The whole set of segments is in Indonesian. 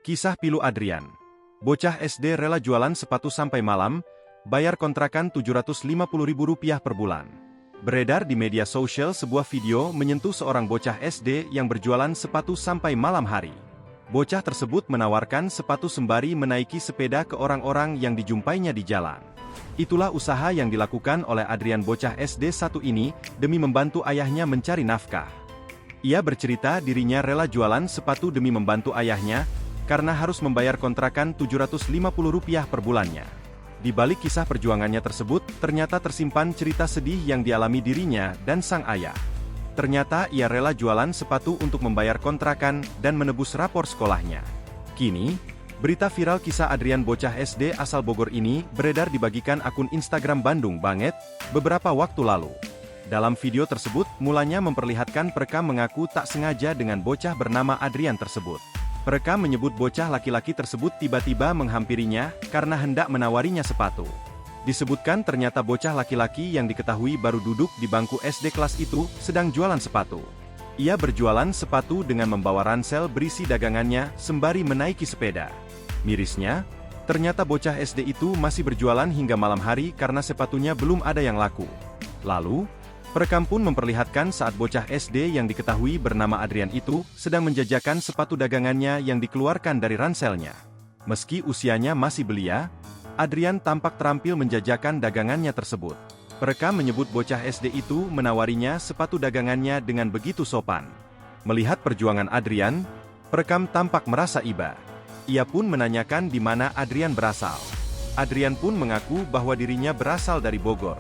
Kisah pilu Adrian. Bocah SD rela jualan sepatu sampai malam, bayar kontrakan Rp750.000 per bulan. Beredar di media sosial sebuah video menyentuh seorang bocah SD yang berjualan sepatu sampai malam hari. Bocah tersebut menawarkan sepatu sembari menaiki sepeda ke orang-orang yang dijumpainya di jalan. Itulah usaha yang dilakukan oleh Adrian, bocah SD 1 ini, demi membantu ayahnya mencari nafkah. Ia bercerita dirinya rela jualan sepatu demi membantu ayahnya, karena harus membayar kontrakan Rp750 per bulannya. Di balik kisah perjuangannya tersebut, ternyata tersimpan cerita sedih yang dialami dirinya dan sang ayah. Ternyata ia rela jualan sepatu untuk membayar kontrakan dan menebus rapor sekolahnya. Kini, berita viral kisah Adrian, bocah SD asal Bogor ini beredar dibagikan akun Instagram Bandung Banget beberapa waktu lalu. Dalam video tersebut, mulanya memperlihatkan perekam mengaku tak sengaja dengan bocah bernama Adrian tersebut. Perekam menyebut bocah laki-laki tersebut tiba-tiba menghampirinya karena hendak menawarinya sepatu. Disebutkan ternyata bocah laki-laki yang diketahui baru duduk di bangku SD kelas itu sedang jualan sepatu. Ia berjualan sepatu dengan membawa ransel berisi dagangannya sembari menaiki sepeda. Mirisnya, ternyata bocah SD itu masih berjualan hingga malam hari karena sepatunya belum ada yang laku. Lalu, perekam pun memperlihatkan saat bocah SD yang diketahui bernama Adrian itu sedang menjajakan sepatu dagangannya yang dikeluarkan dari ranselnya. Meski usianya masih belia, Adrian tampak terampil menjajakan dagangannya tersebut. Perekam menyebut bocah SD itu menawarinya sepatu dagangannya dengan begitu sopan. Melihat perjuangan Adrian, perekam tampak merasa iba. Ia pun menanyakan di mana Adrian berasal. Adrian pun mengaku bahwa dirinya berasal dari Bogor.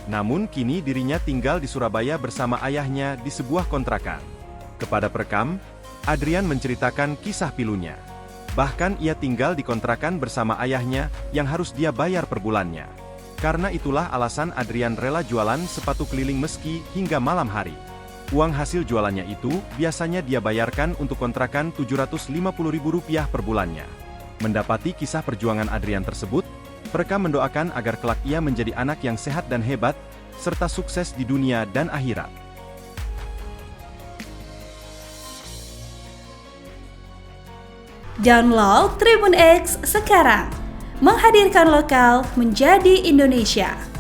Namun kini dirinya tinggal di Surabaya bersama ayahnya di sebuah kontrakan. Kepada perekam, Adrian menceritakan kisah pilunya. Bahkan ia tinggal di kontrakan bersama ayahnya yang harus dia bayar per bulannya. Karena itulah alasan Adrian rela jualan sepatu keliling meski hingga malam hari. Uang hasil jualannya itu biasanya dia bayarkan untuk kontrakan Rp750.000 per bulannya. Mendapati kisah perjuangan Adrian tersebut, perekam mendoakan agar kelak ia menjadi anak yang sehat dan hebat, serta sukses di dunia dan akhirat. Download Tribun X sekarang, menghadirkan lokal menjadi Indonesia.